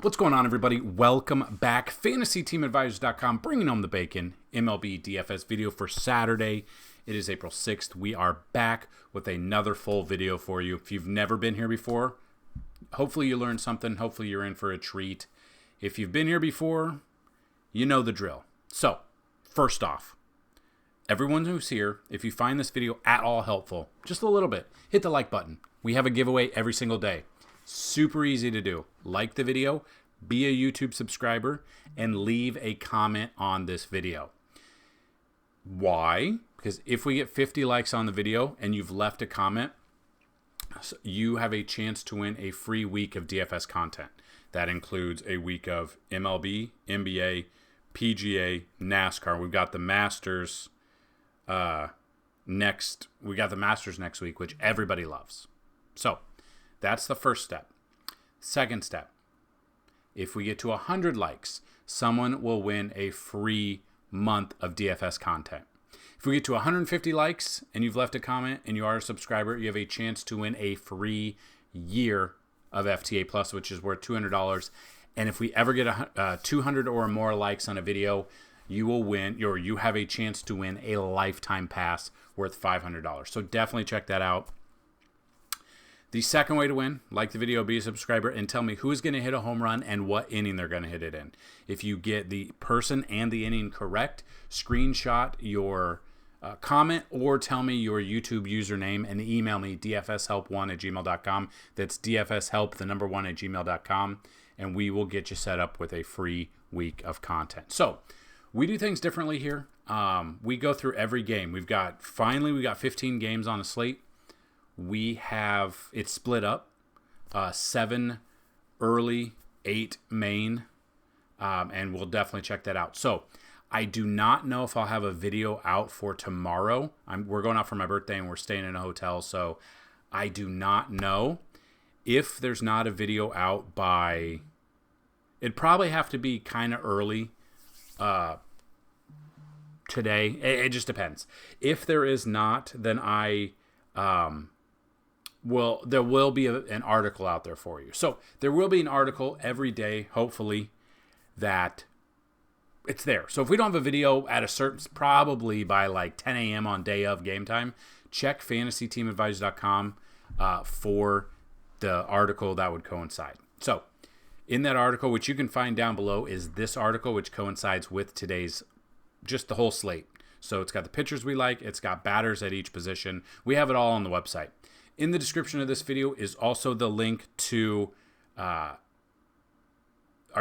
What's going on, everybody? Welcome back. FantasyTeamAdvisors.com, bringing home the bacon. MLB DFS video for Saturday. It is April 6th. We are back with another full video for you. If you've never been here before, hopefully you learned something. Hopefully you're in for a treat. If you've been here before, you know the drill. So, first off, everyone who's here, if you find this video at all helpful, just a little bit, hit the like button. We have a giveaway every single day. Super easy to do. Like the video, be a YouTube subscriber, and leave a comment on this video. Why? Because if we get 50 likes on the video and you've left a comment, you have a chance to win a free week of DFS content. That includes a week of MLB, NBA, PGA, NASCAR. We've got the Masters next. We got the Masters next week, which everybody loves. So that's the first step. Second step, if we get to 100 likes, someone will win a free month of DFS content. If we get to 150 likes and you've left a comment and you are a subscriber, you have a chance to win a free year of FTA Plus, which is worth $200. And if we ever get 200 or more likes on a video, you will win, or you have a chance to win a lifetime pass worth $500. So definitely check that out. The second way to win, like the video, be a subscriber, and tell me who's going to hit a home run and what inning they're going to hit it in. If you get the person and the inning correct, screenshot your comment or tell me your YouTube username and email me dfshelp1@gmail.com. That's dfshelp1@gmail.com, and we will get you set up with a free week of content. So we do things differently here. We go through every game. We got 15 games on the slate. We have it split up, 7 early, 8 main, and we'll definitely check that out. So I do not know if I'll have a video out for tomorrow. We're going out for my birthday and we're staying in a hotel, so I do not know if there's not a video out by. It'd probably have to be kind of early today. It just depends. If there is not, then there will be an article out there for you. So there will be an article every day, hopefully, that it's there. So if we don't have a video at a certain, probably by like 10 a.m. on day of game time, check FantasyTeamAdvisors.com for the article that would coincide. So in that article, which you can find down below, is this article, which coincides with today's, just the whole slate. So it's got the pitchers we like. It's got batters at each position. We have it all on the website. In the description of this video is also the link to our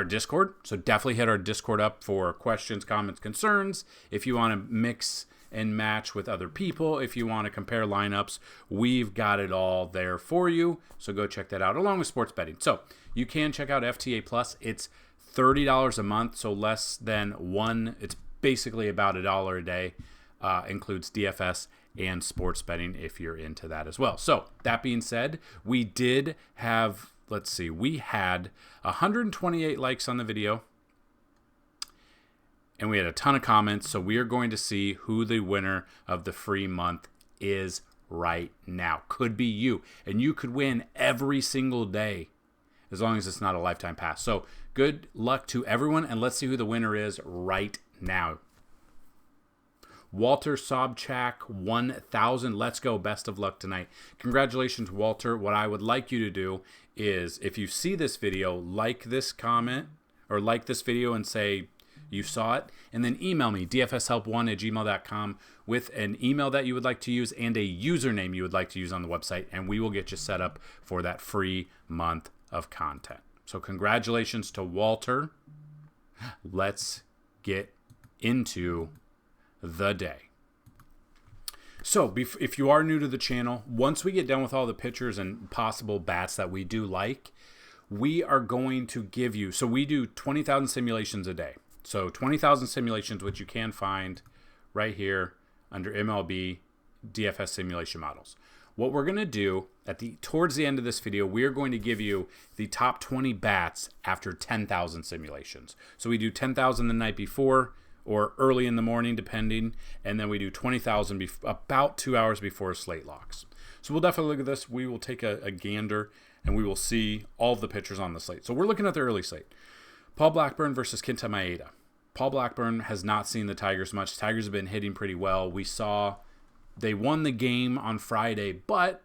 Discord. So definitely hit our Discord up for questions, comments, concerns. If you want to mix and match with other people, if you want to compare lineups, we've got it all there for you. So go check that out, along with sports betting. So you can check out FTA Plus. It's $30 a month, so less than one. It's basically about $1 a day. Includes DFS and sports betting if you're into that as well. So that being said, we did have, we had 128 likes on the video and we had a ton of comments. So we are going to see who the winner of the free month is right now. Could be you, and you could win every single day as long as it's not a lifetime pass. So good luck to everyone, and let's see who the winner is right now. Walter Sobchak, 1,000. Let's go. Best of luck tonight. Congratulations, Walter. What I would like you to do is, if you see this video, like this comment or like this video and say you saw it, and then email me, dfshelp1@gmail.com, with an email that you would like to use and a username you would like to use on the website, and we will get you set up for that free month of content. So congratulations to Walter. Let's get into the day. So if you are new to the channel, once we get done with all the pitchers and possible bats that we do like, we are going to give you, so we do 20,000 simulations a day. So 20,000 simulations, which you can find right here under MLB DFS simulation models. What we're going to do towards the end of this video, we are going to give you the top 20 bats after 10,000 simulations. So we do 10,000 the night before, or early in the morning, depending, and then we do 20,000 about 2 hours before slate locks. So we'll definitely look at this. We will take a gander and we will see all of the pitchers on the slate. So we're looking at the early slate. Paul Blackburn versus Kenta Maeda. Paul Blackburn has not seen the Tigers much. Tigers have been hitting pretty well. We saw they won the game on Friday, but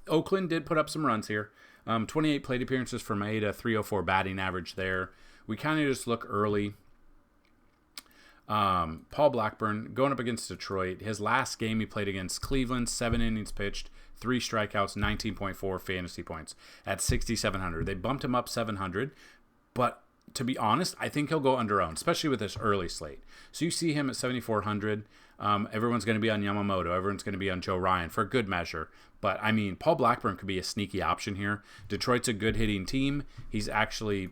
Oakland did put up some runs here. 28 plate appearances for Maeda, 304 batting average there. We kind of just look early. Paul Blackburn going up against Detroit. His last game he played against Cleveland, 7 innings pitched, 3 strikeouts, 19.4 fantasy points at 6,700. They bumped him up 700, but to be honest, I think he'll go underowned, especially with this early slate. So you see him at 7,400. Everyone's going to be on Yamamoto. Everyone's going to be on Joe Ryan for good measure. But, I mean, Paul Blackburn could be a sneaky option here. Detroit's a good hitting team. He's actually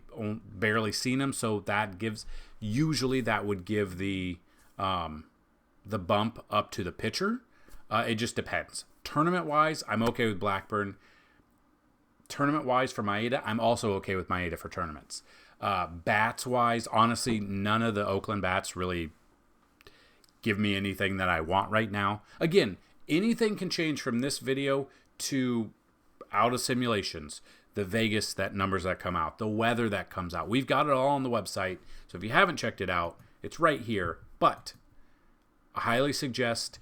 barely seen him, so that gives – usually that would give the bump up to the pitcher. It just depends. Tournament-wise, I'm okay with Blackburn. Tournament-wise for Maeda, I'm also okay with Maeda for tournaments. Bats-wise, honestly, none of the Oakland bats really give me anything that I want right now. Again, anything can change from this video to out of simulations. The Vegas numbers that come out, the weather that comes out. We've got it all on the website. So if you haven't checked it out, it's right here. But I highly suggest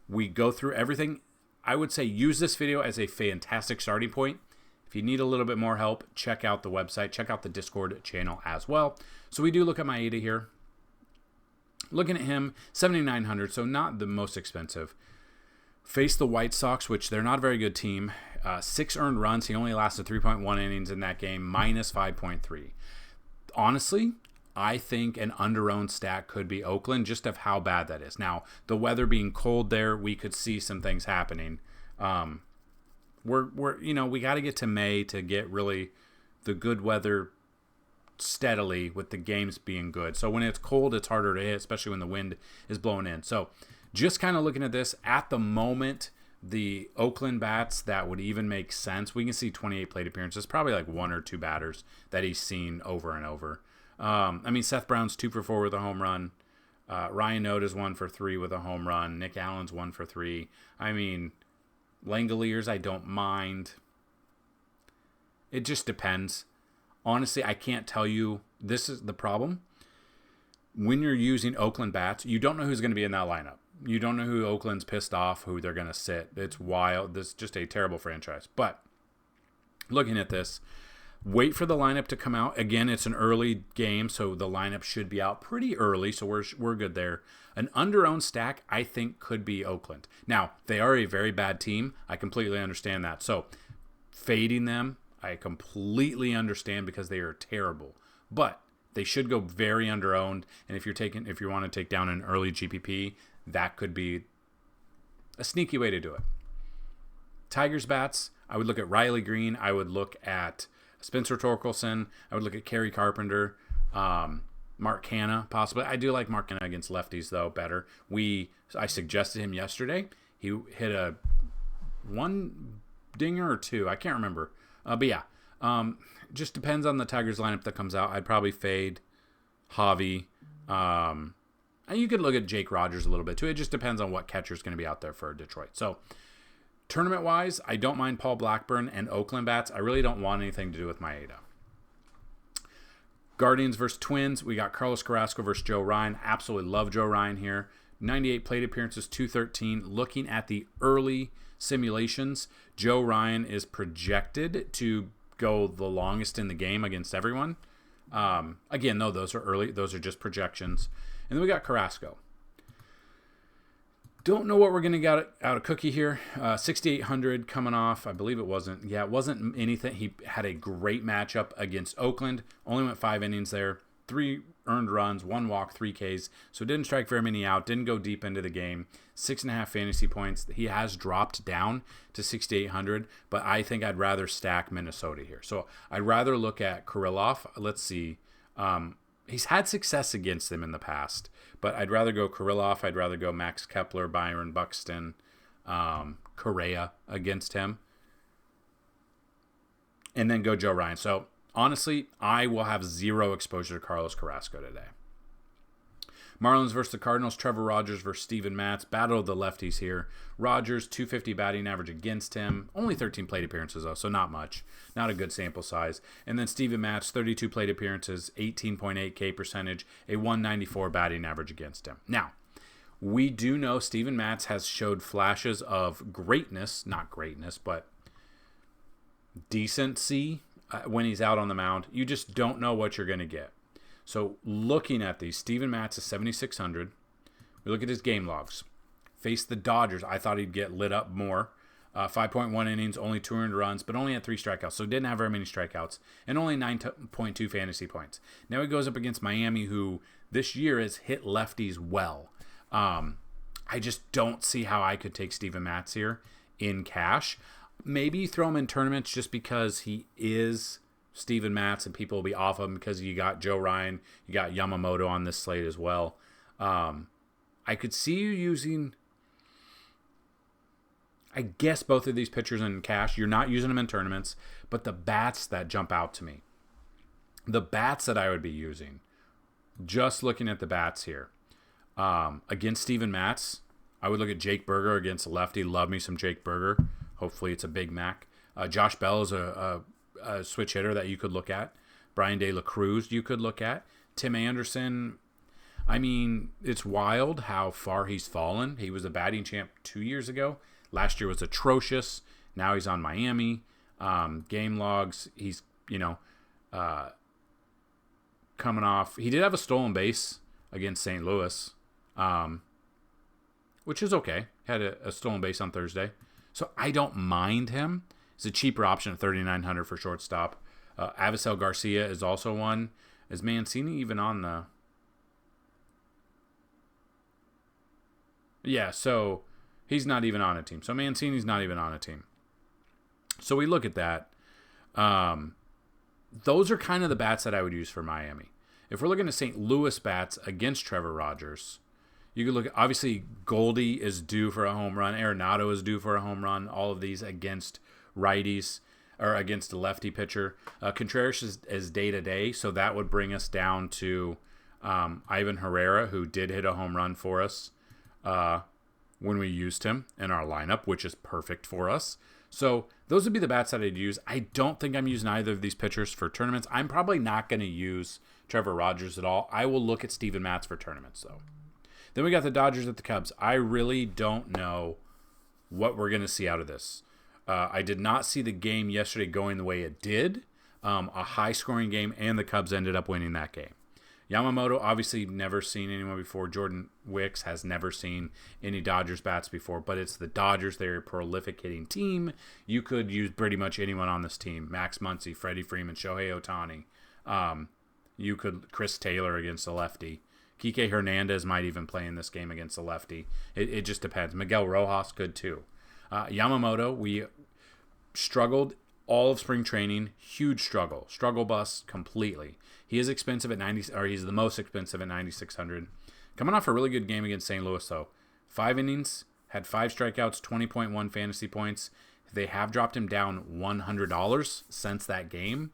we go through everything. I would say use this video as a fantastic starting point. If you need a little bit more help, check out the website. Check out the Discord channel as well. So we do look at Maeda here. Looking at him, 7,900, so not the most expensive. Face the White Sox, which they're not a very good team. 6 earned runs. He only lasted 3.1 innings in that game, minus 5.3. Honestly, I think an under-owned stack could be Oakland, just of how bad that is. Now, the weather being cold there, we could see some things happening. We got to get to May to get really the good weather steadily with the games being good. So when it's cold, it's harder to hit, especially when the wind is blowing in. So just kind of looking at this at the moment, the Oakland bats that would even make sense. We can see 28 plate appearances, probably like 1 or 2 batters that he's seen over and over. Seth Brown's 2 for 4 with a home run. Ryan Noda's 1 for 3 with a home run. Nick Allen's 1 for 3. Langoliers, I don't mind. It just depends. Honestly, I can't tell you. This is the problem. When you're using Oakland bats, you don't know who's going to be in that lineup. You don't know who Oakland's pissed off, who they're going to sit. It's wild. This is just a terrible franchise. But looking at this, wait for the lineup to come out. Again, it's an early game, so the lineup should be out pretty early, so we're good there. An under-owned stack, I think, could be Oakland. Now, they are a very bad team. I completely understand that. So fading them, I completely understand because they are terrible. But they should go very under-owned, and if you want to take down an early GPP, that could be a sneaky way to do it. Tigers bats, I would look at Riley Green. I would look at Spencer Torkelson. I would look at Kerry Carpenter, Mark Canha, possibly. I do like Mark Canha against lefties, though, better. I suggested him yesterday. He hit a 1 dinger or 2. I can't remember. Just depends on the Tigers lineup that comes out. I'd probably fade Javi. And you could look at Jake Rogers a little bit, too. It just depends on what catcher's going to be out there for Detroit. So, tournament-wise, I don't mind Paul Blackburn and Oakland bats. I really don't want anything to do with Maeda. Guardians versus Twins. We got Carlos Carrasco versus Joe Ryan. Absolutely love Joe Ryan here. 98 plate appearances, 213. Looking at the early simulations, Joe Ryan is projected to go the longest in the game against everyone. Again, though, those are early. Those are just projections. And then we got Carrasco. Don't know what we're going to get out of Cookie here. 6,800 coming off. I believe it wasn't. Yeah, it wasn't anything. He had a great matchup against Oakland. Only went 5 innings there. 3 earned runs, 1 walk, 3 Ks. So didn't strike very many out. Didn't go deep into the game. 6.5 fantasy points. He has dropped down to 6,800, but I think I'd rather stack Minnesota here. So I'd rather look at Kirilloff. Let's see. He's had success against them in the past, but I'd rather go Kirilloff. I'd rather go Max Kepler, Byron Buxton, Correa against him, and then go Joe Ryan. So honestly, I will have 0 exposure to Carlos Carrasco today. Marlins versus the Cardinals, Trevor Rogers versus Steven Matz. Battle of the lefties here. Rogers, 250 batting average against him. Only 13 plate appearances, though, so not much. Not a good sample size. And then Steven Matz, 32 plate appearances, 18.8 K percentage, a 194 batting average against him. Now, we do know Steven Matz has showed flashes of greatness, not greatness, but decency when he's out on the mound. You just don't know what you're going to get. So looking at these, Steven Matz is 7,600. We look at his game logs. Faced the Dodgers. I thought he'd get lit up more. 5.1 innings, only 2 earned runs, but only had 3 strikeouts. So didn't have very many strikeouts. And only 9.2 fantasy points. Now he goes up against Miami, who this year has hit lefties well. I just don't see how I could take Steven Matz here in cash. Maybe throw him in tournaments just because he is Steven Matz and people will be off of him because you got Joe Ryan, you got Yamamoto on this slate as well. I could see you using, I guess, both of these pitchers in cash. You're not using them in tournaments, but the bats that jump out to me, the bats that I would be using, just looking at the bats here, against Steven Matz, I would look at Jake Berger against a lefty. Love me some Jake Berger. Hopefully it's a Big Mac. Josh Bell is a switch hitter that you could look at. Brian De La Cruz you could look at. Tim Anderson, I mean, it's wild how far he's fallen. He was a batting champ 2 years ago. Last year was atrocious. Now he's on Miami. Game logs, he's, coming off. He did have a stolen base against St. Louis, which is okay. Had a stolen base on Thursday. So I don't mind him. It's a cheaper option at $3,900 for shortstop. Avisel Garcia is also one. Is Mancini even on the... Yeah, so he's not even on a team. So Mancini's not even on a team. So we look at that. Those are kind of the bats that I would use for Miami. If we're looking at St. Louis bats against Trevor Rogers, you could look at, obviously, Goldie is due for a home run. Arenado is due for a home run. All of these against righties or against a lefty pitcher. Contreras is day-to-day, so that would bring us down to Ivan Herrera, who did hit a home run for us when we used him in our lineup, which is perfect for us. So those would be the bats that I'd use. I don't think I'm using either of these pitchers for tournaments. I'm probably not going to use Trevor Rogers at all. I will look at Steven Matz for tournaments, though. Then we got the Dodgers at the Cubs. I really don't know what we're going to see out of this. I did not see the game yesterday going the way it did. A high-scoring game, and the Cubs ended up winning that game. Yamamoto, obviously never seen anyone before. Jordan Wicks has never seen any Dodgers bats before, but it's the Dodgers. They're a prolific hitting team. You could use pretty much anyone on this team. Max Muncy, Freddie Freeman, Shohei Ohtani. You could Chris Taylor against a lefty. Kike Hernandez might even play in this game against a lefty. It just depends. Miguel Rojas could too. Yamamoto, we struggled all of spring training. Huge struggle bus completely. He is expensive at he's the most expensive at 9,600. Coming off a really good game against St. Louis though. 5 innings, had 5 strikeouts, 20.1 fantasy points. They have dropped him down $100 since that game.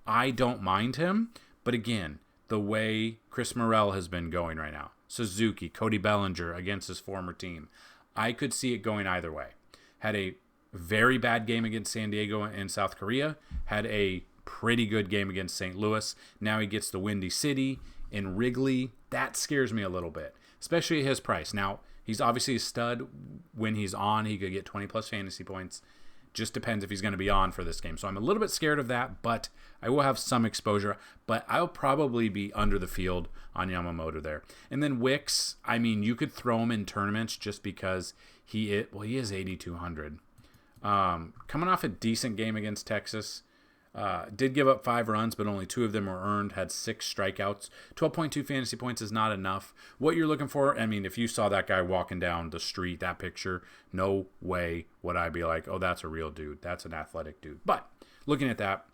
I don't mind him, but again, the way Chris Morel has been going right now, Suzuki, Cody Bellinger against his former team, I could see it going either way. Had a very bad game against San Diego and South Korea, had a pretty good game against St. Louis. Now he gets the Windy City in Wrigley. That scares me a little bit, especially at his price. Now, he's obviously a stud. When he's on, he could get 20-plus fantasy points. Just depends if he's going to be on for this game. So I'm a little bit scared of that, but I will have some exposure. But I'll probably be under the field on Yamamoto there. And then Wicks, I mean, you could throw him in tournaments just because he is 8,200. Coming off a decent game against Texas. Did give up 5 runs, but only 2 of them were earned, had 6 strikeouts. 12.2 fantasy points is not enough. What you're looking for, I mean, if you saw that guy walking down the street, that picture, no way would I be like, oh, that's a real dude. That's an athletic dude. But looking at that,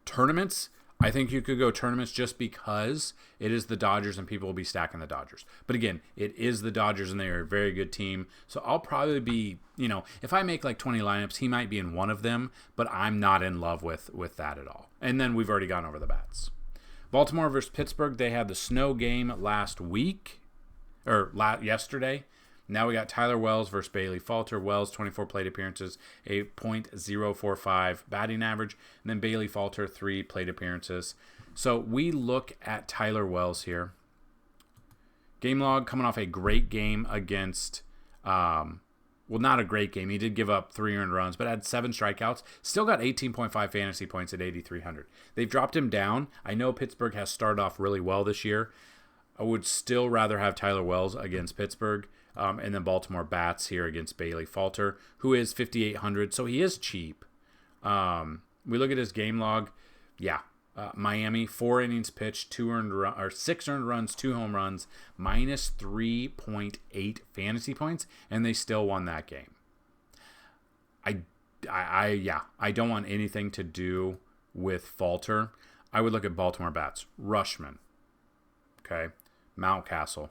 tournaments, I think you could go tournaments just because it is the Dodgers and people will be stacking the Dodgers. But again, it is the Dodgers and they are a very good team. So I'll probably be, if I make like 20 lineups, he might be in one of them, but I'm not in love with that at all. And then we've already gone over the bats. Baltimore versus Pittsburgh, they had the snow game yesterday. Now we got Tyler Wells versus Bailey Falter. Wells, 24 plate appearances, a .045 batting average. And then Bailey Falter, 3 plate appearances. So we look at Tyler Wells here. Game log coming off a great game against, not a great game. He did give up 3 earned runs, but had 7 strikeouts. Still got 18.5 fantasy points at 8,300. They've dropped him down. I know Pittsburgh has started off really well this year. I would still rather have Tyler Wells against Pittsburgh. And then Baltimore bats here against Bailey Falter, who is 5,800, so he is cheap. We look at his game log. Yeah, Miami, 4 innings pitched, 6 earned runs, 2 home runs, minus 3.8 fantasy points, and they still won that game. I don't want anything to do with Falter. I would look at Baltimore bats. Rushman, okay, Mountcastle,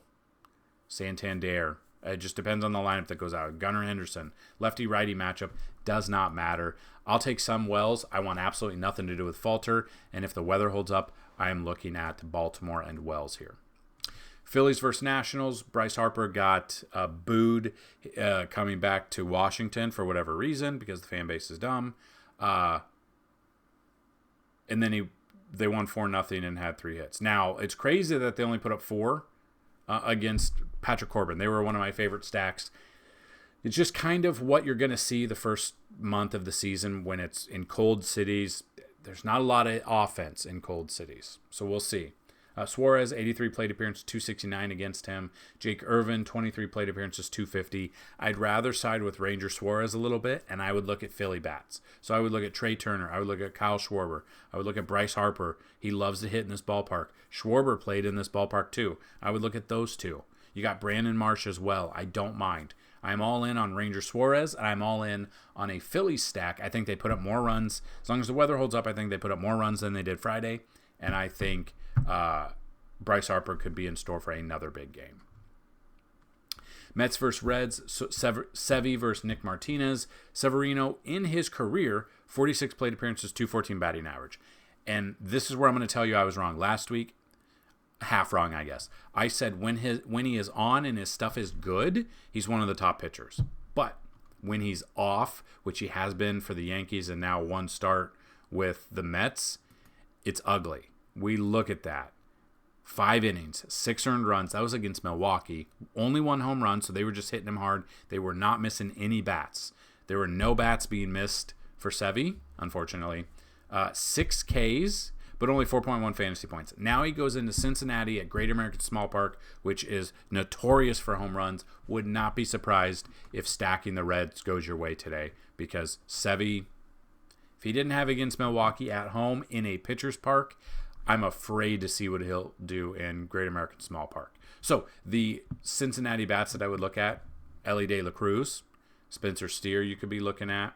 Santander. It just depends on the lineup that goes out. Gunnar Henderson, lefty-righty matchup, does not matter. I'll take some Wells. I want absolutely nothing to do with Falter. And if the weather holds up, I am looking at Baltimore and Wells here. Phillies versus Nationals. Bryce Harper got booed coming back to Washington for whatever reason because the fan base is dumb. And then they won 4-0 and had 3 hits. Now, it's crazy that they only put up 4 against Patrick Corbin. They were one of my favorite stacks. It's just kind of what you're going to see the first month of the season when it's in cold cities. There's not a lot of offense in cold cities, so we'll see. Suarez, 83 plate appearances, 269 against him. Jake Irvin, 23 plate appearances, 250. I'd rather side with Ranger Suarez a little bit, and I would look at Philly bats. So I would look at Trey Turner. I would look at Kyle Schwarber. I would look at Bryce Harper. He loves to hit in this ballpark. Schwarber played in this ballpark too. I would look at those two. You got Brandon Marsh as well. I don't mind. I'm all in on Ranger Suarez, and I'm all in on a Phillies stack. I think they put up more runs. As long as the weather holds up, I think they put up more runs than they did Friday. And I think Bryce Harper could be in store for another big game. Mets versus Reds, Sevy versus Nick Martinez. Severino, in his career, 46 plate appearances, 214 batting average. And this is where I'm going to tell you I was wrong last week. Half wrong, I guess. I said when he is on and his stuff is good, he's one of the top pitchers. But when he's off, which he has been for the Yankees and now one start with the Mets, it's ugly. We look at that. 5 innings, 6 earned runs. That was against Milwaukee. Only 1 home run, so they were just hitting him hard. They were not missing any bats. There were no bats being missed for Sevy, unfortunately. 6 Ks, but only 4.1 fantasy points. Now he goes into Cincinnati at Great American Small Park, which is notorious for home runs. Would not be surprised if stacking the Reds goes your way today, because Sevy, if he didn't have against Milwaukee at home in a pitcher's park, I'm afraid to see what he'll do in Great American Small Park. So the Cincinnati bats that I would look at, Ellie De La Cruz, Spencer Steer you could be looking at.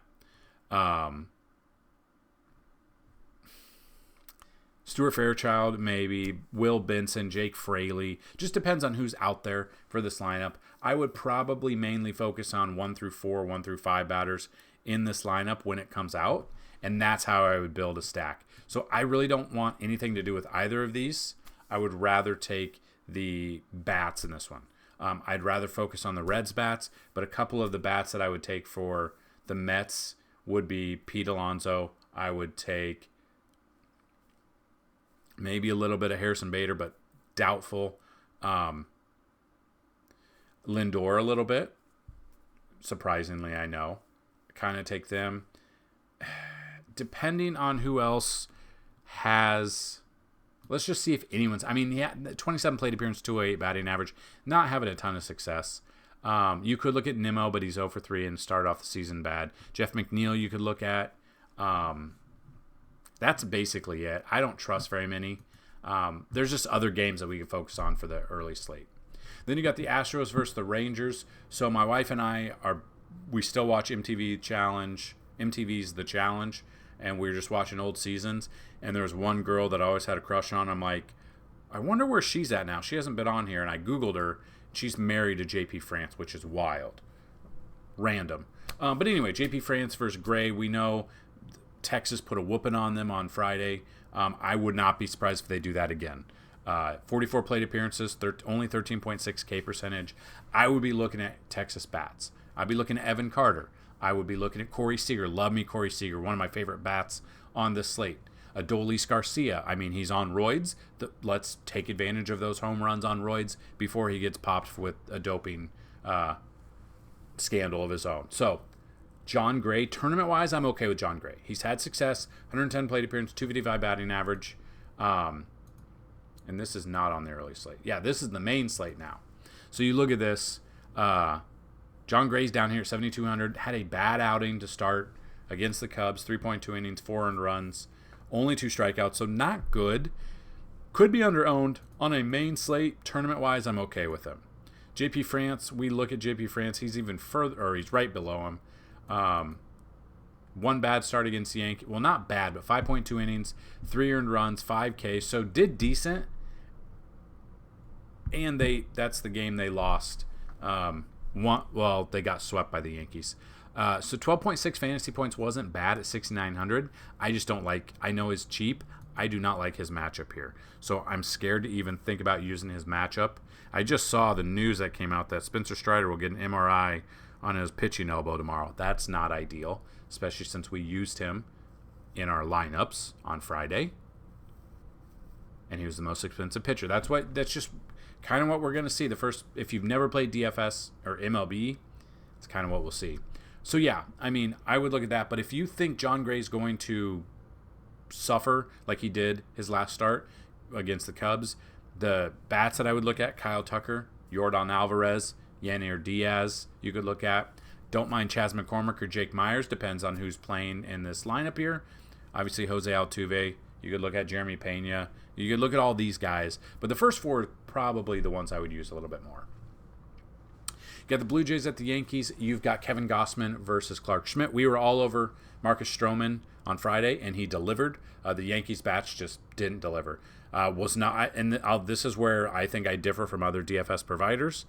Stuart Fairchild, maybe. Will Benson, Jake Fraley. Just depends on who's out there for this lineup. I would probably mainly focus on 1 through 4, 1 through 5 batters in this lineup when it comes out. And that's how I would build a stack. So I really don't want anything to do with either of these. I would rather take the bats in this one. I'd rather focus on the Reds bats, but a couple of the bats that I would take for the Mets would be Pete Alonso. I would take maybe a little bit of Harrison Bader, but doubtful. Lindor a little bit. Surprisingly, I know. Kind of take them. Depending on who else has, let's just see if anyone's, I mean, yeah, 27 plate appearance, 208 batting average, not having a ton of success. You could look at Nimmo, but he's 0 for 3 and started off the season bad. Jeff McNeil you could look at. That's basically it. I don't trust very many. There's just other games that we can focus on for the early slate. Then you got the Astros versus the Rangers. So my wife and I we still watch MTV's The Challenge, and we were just watching old seasons, and there was one girl that I always had a crush on. I'm like, I wonder where she's at now. She hasn't been on here, and I Googled her. She's married to JP France, which is wild. Random. But anyway, JP France versus Gray. We know Texas put a whooping on them on Friday. I would not be surprised if they do that again. 44 plate appearances, only 13.6K percentage. I would be looking at Texas bats. I'd be looking at Evan Carter. I would be looking at Corey Seager. Love me Corey Seager, one of my favorite bats on this slate. Adolis Garcia. I mean, he's on roids. Let's take advantage of those home runs on roids before he gets popped with a doping scandal of his own. So, John Gray, tournament-wise, I'm okay with John Gray. He's had success, 110 plate appearance, 255 batting average. And this is not on the early slate. Yeah, this is the main slate now. So you look at this. John Gray's down here at 7,200. Had a bad outing to start against the Cubs. 3.2 innings, 4 earned runs. Only 2 strikeouts, so not good. Could be under-owned. On a main slate, tournament-wise, I'm okay with him. JP France, we look at JP France. He's even further, or he's right below him. One bad start against the Yankees. Well, not bad, but 5.2 innings, 3 earned runs, 5K. So did decent. And that's the game they lost. They got swept by the Yankees. So 12.6 fantasy points wasn't bad at 6,900. I just don't like, I know he's cheap. I do not like his matchup here. So I'm scared to even think about using his matchup. I just saw the news that came out that Spencer Strider will get an MRI on his pitching elbow tomorrow. That's not ideal, especially since we used him in our lineups on Friday. And he was the most expensive pitcher. That's just kind of what we're going to see. If you've never played DFS or MLB, it's kind of what we'll see. So yeah, I mean, I would look at that. But if you think John Gray is going to suffer like he did his last start against the Cubs, the bats that I would look at, Kyle Tucker, Yordan Alvarez, Yannier Diaz, you could look at. Don't mind Chas McCormick or Jake Myers. Depends on who's playing in this lineup here. Obviously, Jose Altuve. You could look at Jeremy Pena. You could look at all these guys. But the first 4 are probably the ones I would use a little bit more. You got the Blue Jays at the Yankees. You've got Kevin Gausman versus Clark Schmidt. We were all over Marcus Stroman on Friday, and he delivered. The Yankees bats just didn't deliver. This is where I think I differ from other DFS providers.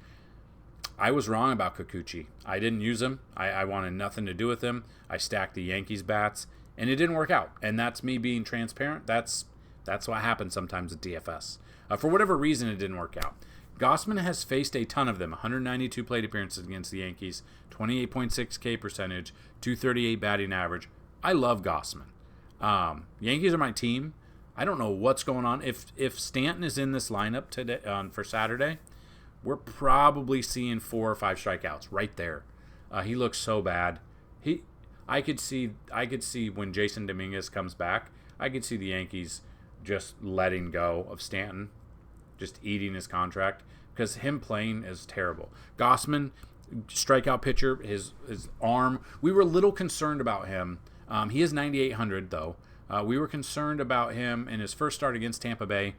I was wrong about Kikuchi. I didn't use him. I wanted nothing to do with him. I stacked the Yankees bats, and it didn't work out. And that's me being transparent. That's what happens sometimes at DFS. For whatever reason, it didn't work out. Gausman has faced a ton of them. 192 plate appearances against the Yankees, 28.6K percentage, 238 batting average. I love Gausman. Yankees are my team. I don't know what's going on. If Stanton is in this lineup today for Saturday, we're probably seeing 4 or 5 strikeouts right there. He looks so bad. I could see when Jason Dominguez comes back, I could see the Yankees just letting go of Stanton, just eating his contract, because him playing is terrible. Gausman, strikeout pitcher, his arm. We were a little concerned about him. He is 9,800 though. We were concerned about him in his first start against Tampa Bay.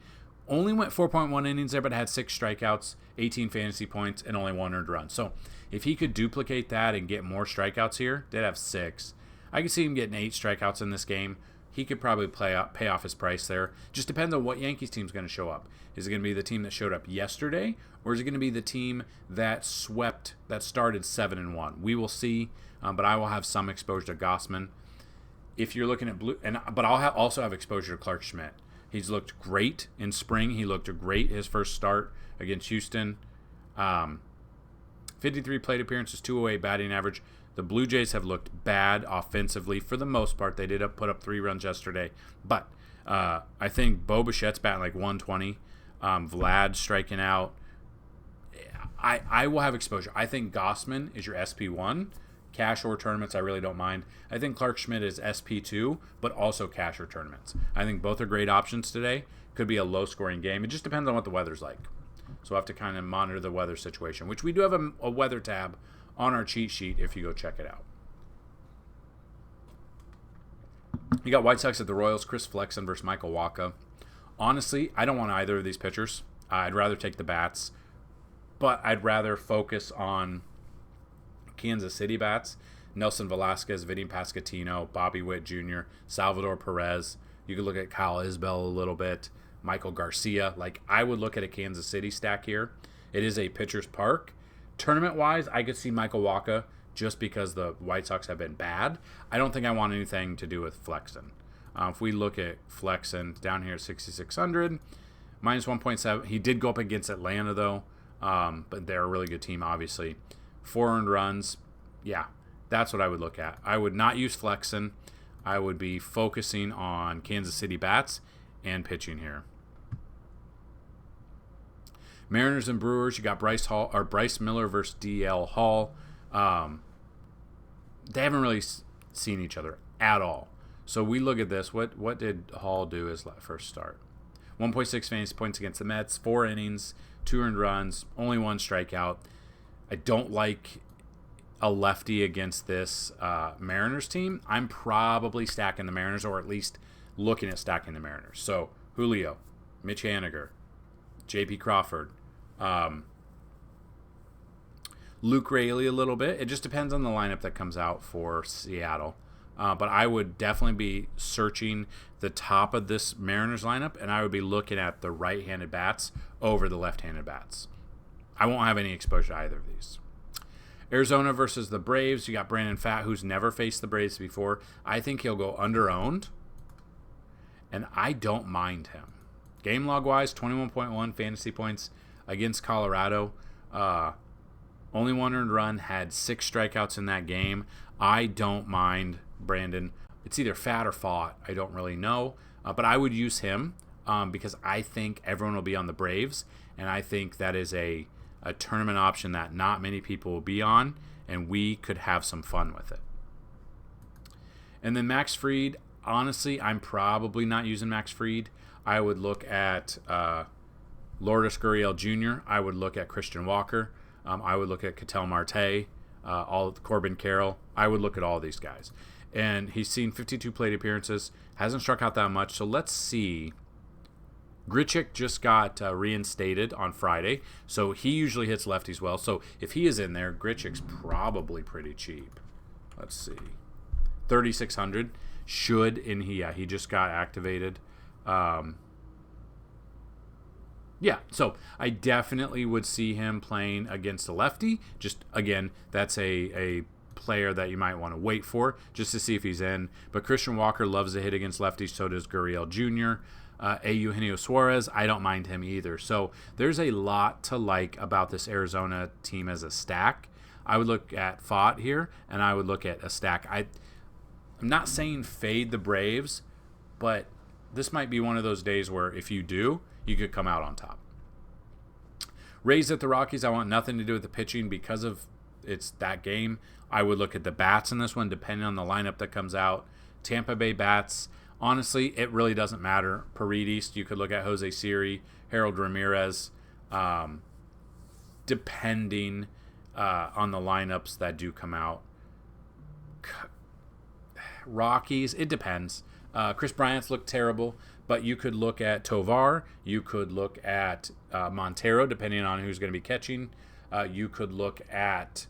Only went 4.1 innings there, but had 6 strikeouts, 18 fantasy points, and only 1 earned run. So if he could duplicate that and get more strikeouts here, they'd have 6. I could see him getting 8 strikeouts in this game. He could probably pay off his price there. Just depends on what Yankees team's going to show up. Is it going to be the team that showed up yesterday, or is it going to be the team that started 7-1? We will see, but I will have some exposure to Gausman. If you're looking at but I'll also have exposure to Clark Schmidt. He's looked great in spring. He looked great his first start against Houston. 53 plate appearances, 208 batting average. The Blue Jays have looked bad offensively for the most part. They did put up 3 runs yesterday. But I think Bo Bichette's batting like 120. Vlad striking out. I will have exposure. I think Gausman is your SP1. Cash or tournaments, I really don't mind. I think Clark Schmidt is SP2, but also cash or tournaments. I think both are great options today. Could be a low-scoring game. It just depends on what the weather's like. So we'll have to kind of monitor the weather situation, which we do have a weather tab on our cheat sheet if you go check it out. You got White Sox at the Royals, Chris Flexen versus Michael Wacha. Honestly, I don't want either of these pitchers. I'd rather take the bats, but I'd rather focus on Kansas City bats. Nelson Velasquez, Vinny Pasquantino, Bobby Witt Jr., Salvador Perez. You could look at Kyle Isbell a little bit, Michael Garcia. Like, I would look at a Kansas City stack here. It is a pitcher's park. Tournament-wise, I could see Michael Wacha just because the White Sox have been bad. I don't think I want anything to do with Flexen. If we look at Flexen down here at 6,600, minus 1.7. He did go up against Atlanta, though, but they're a really good team, obviously. 4 earned runs. Yeah, that's what I would look at. I would not use Flexen. I would be focusing on Kansas City bats and pitching here. Mariners and Brewers, you got Bryce Miller versus DL Hall. They haven't really seen each other at all. So we look at this. What did Hall do his first start? 1.6 fantasy points against the Mets, 4 innings, 2 earned runs, only 1 strikeout. I don't like a lefty against this Mariners team. I'm probably stacking the Mariners, or at least looking at stacking the Mariners. So Julio, Mitch Haniger, J.P. Crawford, Luke Raley a little bit. It just depends on the lineup that comes out for Seattle. But I would definitely be searching the top of this Mariners lineup, and I would be looking at the right-handed bats over the left-handed bats. I won't have any exposure to either of these. Arizona versus the Braves. You got Brandon Pfaadt, who's never faced the Braves before. I think he'll go under-owned, and I don't mind him. Game log-wise, 21.1 fantasy points against Colorado. Only 1 earned run, had 6 strikeouts in that game. I don't mind Brandon. It's either Pfaadt or Pfaadt. I don't really know. But I would use him because I think everyone will be on the Braves, and I think that is a tournament option that not many people will be on, and we could have some fun with it. And then Max Fried, honestly, I'm probably not using Max Fried. I would look at Lourdes Gurriel Jr. I would look at Christian Walker. I would look at Ketel Marte, Corbin Carroll. I would look at all these guys. And he's seen 52 plate appearances, hasn't struck out that much. So let's see. Grichuk just got reinstated on Friday, so he usually hits lefties well. So if he is in there, Grichuk's probably pretty cheap. Let's see. 3,600 should, and he just got activated. Yeah, so I definitely would see him playing against a lefty. Just, again, that's a player that you might want to wait for just to see if he's in. But Christian Walker loves to hit against lefties, so does Gurriel Jr. Eugenio Suarez, I don't mind him either. So there's a lot to like about this Arizona team as a stack. I would look at Pfaadt here, and I would look at a stack. I'm not saying fade the Braves, but this might be one of those days where if you do, you could come out on top. Rays at the Rockies, I want nothing to do with the pitching because of it's that game. I would look at the bats in this one, depending on the lineup that comes out. Tampa Bay bats, honestly, it really doesn't matter. Paredes, you could look at Jose Siri, Harold Ramirez, depending on the lineups that do come out. Rockies, it depends. Chris Bryant's looked terrible, but you could look at Tovar. You could look at Montero, depending on who's going to be catching. You could look at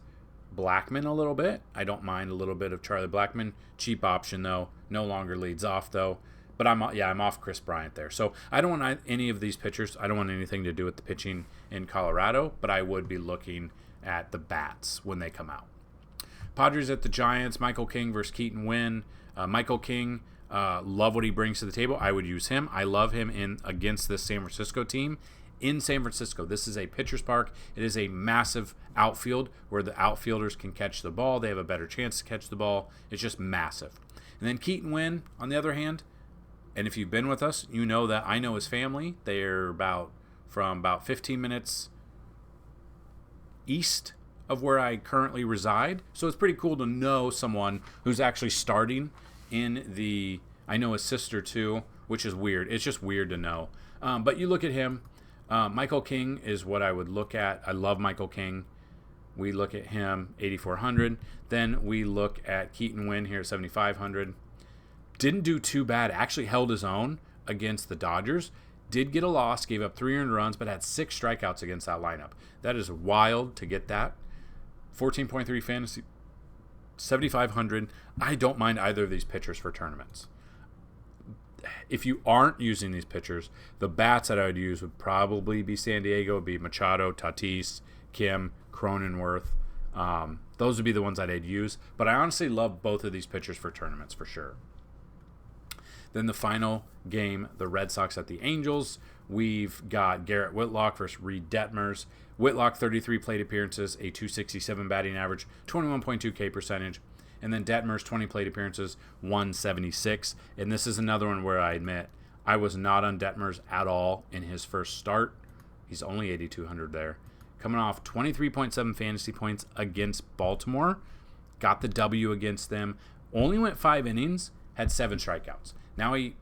Blackmon a little bit. I don't mind a little bit of Charlie Blackmon. Cheap option, though. No longer leads off, though. But I'm off Chris Bryant there. So I don't want any of these pitchers. I don't want anything to do with the pitching in Colorado, but I would be looking at the bats when they come out. Padres at the Giants. Michael King versus Keaton Winn. Michael King, love what he brings to the table. I would use him. I love him in against this San Francisco team. In San Francisco, this is a pitcher's park. It is a massive outfield where the outfielders can catch the ball. They have a better chance to catch the ball. It's just massive. And then Keaton Winn, on the other hand, and if you've been with us, you know that I know his family. They're from about 15 minutes east of where I currently reside. So it's pretty cool to know someone who's actually starting in the... I know his sister too, which is weird. It's just weird to know. But you look at him. Michael King is what I would look at. I love Michael King. We look at him, 8,400. Then we look at Keaton Winn here, 7,500. Didn't do too bad. Actually held his own against the Dodgers. Did get a loss, gave up 3 earned runs, but had 6 strikeouts against that lineup. That is wild to get that. 14.3 fantasy, 7,500. I don't mind either of these pitchers for tournaments. If you aren't using these pitchers, the bats that I would use would probably be San Diego, would be Machado, Tatis, Kim, Cronenworth. Those would be the ones that I'd use. But I honestly love both of these pitchers for tournaments for sure. Then the final game, the Red Sox at the Angels. We've got Garrett Whitlock versus Reed Detmers. Whitlock, 33 plate appearances, a 267 batting average, 21.2 K percentage. And then Detmers, 20 plate appearances, 176. And this is another one where I admit I was not on Detmers at all in his first start. He's only 8,200 there. Coming off 23.7 fantasy points against Baltimore. Got the W against them. Only went 5 innings, had 7 strikeouts. Now he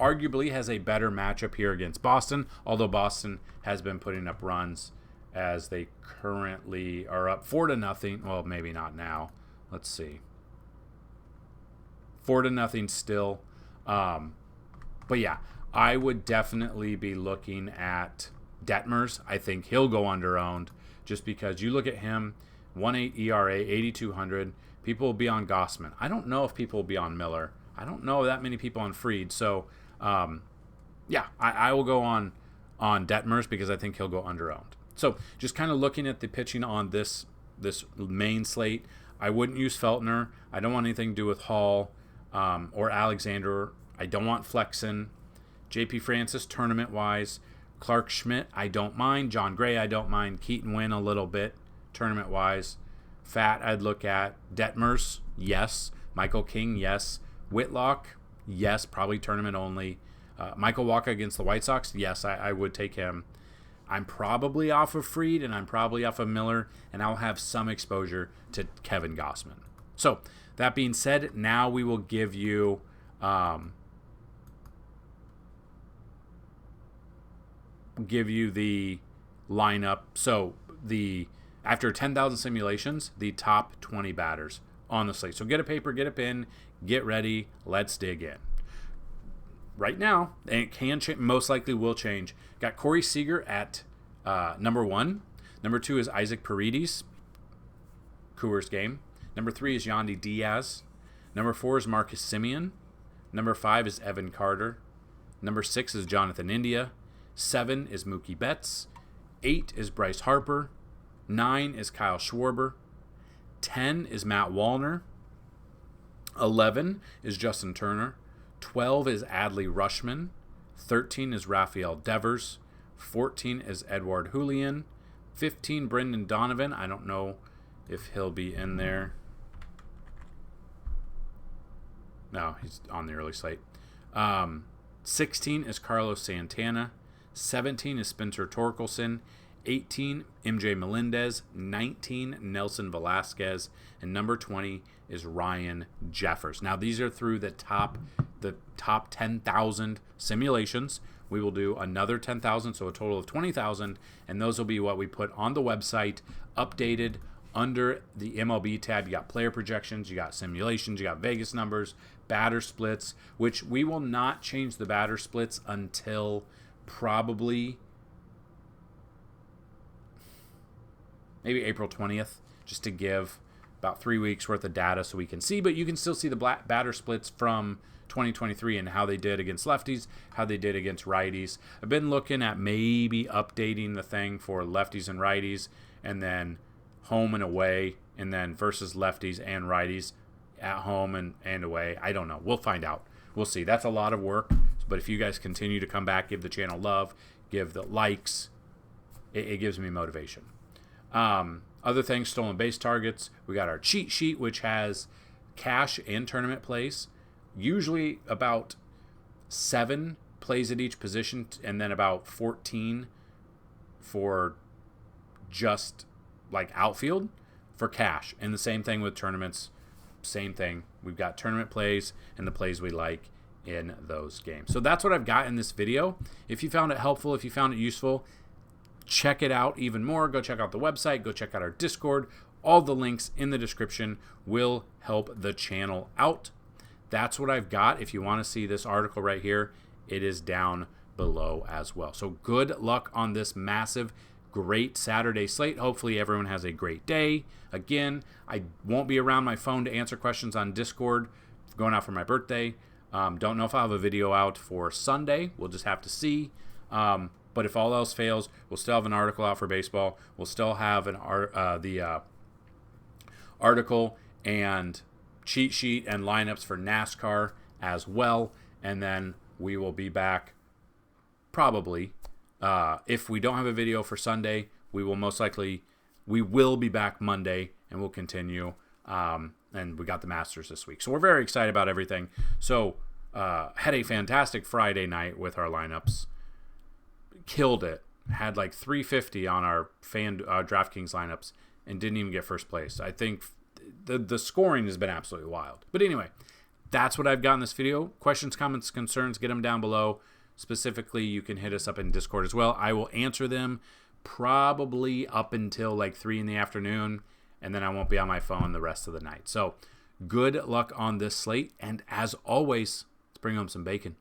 arguably has a better matchup here against Boston, although Boston has been putting up runs as they currently are up 4-0. Well, maybe not now. Let's see. 4-0 still. But yeah, I would definitely be looking at Detmers. I think he'll go under-owned just because you look at him, 1.8 ERA, 8,200. People will be on Gossman. I don't know if people will be on Miller. I don't know that many people on Fried. So, yeah, I will go on Detmers because I think he'll go under-owned. So, just kind of looking at the pitching on this main slate, I wouldn't use Feltner. I don't want anything to do with Hall or Alexander. I don't want Flexen. JP Francis, tournament-wise. Clark Schmidt, I don't mind. John Gray, I don't mind. Keaton Wynn a little bit, tournament-wise. Fat, I'd look at. Detmers, yes. Michael King, yes. Whitlock, yes, probably tournament only. Michael Wacha against the White Sox, yes, I would take him. I'm probably off of Fried, and I'm probably off of Miller, and I'll have some exposure to Kevin Gossman. So, that being said, now we will give you the lineup. So, after 10,000 simulations, the top 20 batters on the slate. So, get a paper, get a pen, get ready, let's dig in. Right now, and it can change, most likely will change. Got Corey Seager at number 1. Number 2 is Isaac Paredes, Coors game. Number 3 is Yandy Diaz. Number 4 is Marcus Semien. Number 5 is Evan Carter. Number 6 is Jonathan India. 7 is Mookie Betts. 8 is Bryce Harper. 9 is Kyle Schwarber. 10 is Matt Wallner. 11 is Justin Turner. 12 is Adley Rutschman. 13 is Rafael Devers. 14 is Edward Julian. 15, Brendan Donovan. I don't know if he'll be in there. No, he's on the early slate. 16 is Carlos Santana. 17 is Spencer Torkelson. 18, MJ Melendez. 19, Nelson Velasquez. And number 20 is Ryan Jeffers. Now, these are through the top 10,000 simulations. We will do another 10,000, so a total of 20,000, and those will be what we put on the website, updated under the MLB tab. You got player projections, you got simulations, you got Vegas numbers, batter splits, which we will not change the batter splits until probably maybe April 20th, just to give about 3 weeks worth of data so we can see, but you can still see the batter splits from 2023 and how they did against lefties, how they did against righties. I've been looking at maybe updating the thing for lefties and righties, and then home and away, and then versus lefties and righties at home and away. I don't know. We'll find out. We'll see. That's a lot of work, but if you guys continue to come back, give the channel love, give the likes, it gives me motivation. Other things, stolen base targets. We got our cheat sheet, which has cash and tournament plays. Usually about 7 plays at each position, and then about 14 for just like outfield for cash. And the same thing with tournaments. Same thing. We've got tournament plays and the plays we like in those games. So that's what I've got in this video. If you found it helpful, if you found it useful, check it out even more. Go check out the website. Go check out our Discord. All the links in the description will help the channel out. That's what I've got. If you want to see this article right here, it is down below as well. So good luck on this massive, great Saturday slate. Hopefully everyone has a great day. Again, I won't be around my phone to answer questions on Discord. Going out for my birthday. Don't know if I'll have a video out for Sunday. We'll just have to see. But if all else fails, we'll still have an article out for baseball. We'll still have the article and cheat sheet and lineups for NASCAR as well. And then we will be back probably. If we don't have a video for Sunday, we will be back Monday, and we'll continue. And we got the Masters this week. So we're very excited about everything. So had a fantastic Friday night with our lineups. Killed it. Had like 350 on our DraftKings lineups and didn't even get first place. I think the scoring has been absolutely wild. But anyway, that's what I've got in this video. Questions, comments, concerns, get them down below. Specifically, you can hit us up in Discord as well. I will answer them probably up until like 3 in the afternoon, and then I won't be on my phone the rest of the night. So good luck on this slate, and as always, let's bring home some bacon.